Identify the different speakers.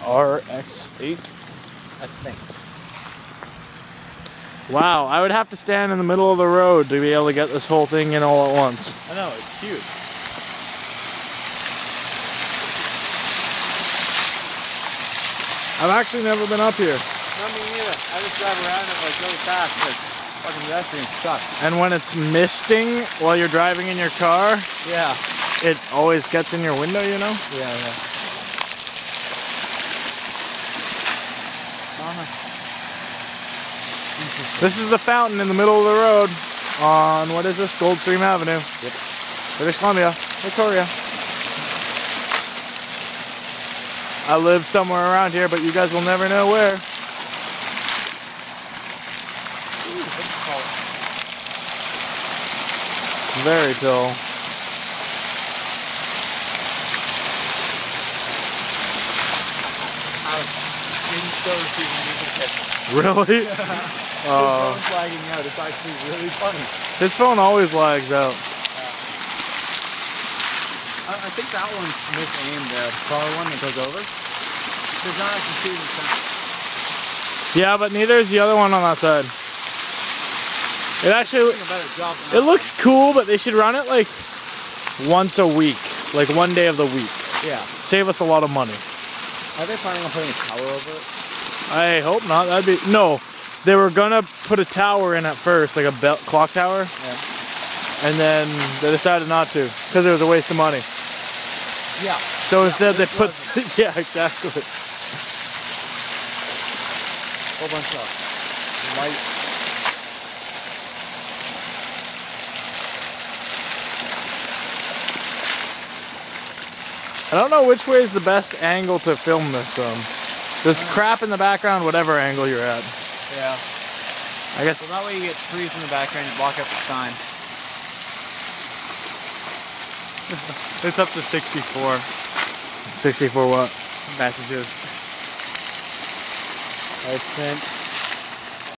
Speaker 1: RX-8.
Speaker 2: I think.
Speaker 1: Wow, I would have to stand in the middle of the road to be able to get this whole thing in all at once.
Speaker 2: I know, it's huge.
Speaker 1: I've actually never been up here.
Speaker 2: Not me neither. I just drive around it like really fast, but fucking pedestrians suck.
Speaker 1: And when it's misting while you're driving in your car,
Speaker 2: Yeah.
Speaker 1: it always gets in your window, you know?
Speaker 2: Yeah, yeah.
Speaker 1: This is the fountain in the middle of the road on, what is this, Goldstream Avenue.
Speaker 2: Yep.
Speaker 1: British Columbia, Victoria. I live somewhere around here, but you guys will never know where. Very tall. Really?
Speaker 2: His phone's lagging out. It's actually really funny.
Speaker 1: His phone always lags out.
Speaker 2: I think that one's misaimed, the taller one that goes over. There's not actually two in the center.
Speaker 1: Yeah, but neither is the other one on that side. It actually,
Speaker 2: A better job than
Speaker 1: it
Speaker 2: that
Speaker 1: looks cool, but they should run it like once a week, like one day of the week.
Speaker 2: one. Yeah.
Speaker 1: Save us a lot of money.
Speaker 2: Are they planning on putting a tower over it?
Speaker 1: I hope not. That'd be no. They were gonna put a tower in at first, like a clock tower,
Speaker 2: Yeah.
Speaker 1: and then they decided not to because it was a waste of money.
Speaker 2: Yeah.
Speaker 1: So instead, they put yeah, exactly.
Speaker 2: Whole bunch of light.
Speaker 1: I don't know which way is the best angle to film this from. There's crap in the background, whatever angle you're at.
Speaker 2: Yeah.
Speaker 1: I guess.
Speaker 2: So that way you get trees in the background, you block up the sign.
Speaker 1: It's up to 64. 64 what?
Speaker 2: Messages. I sent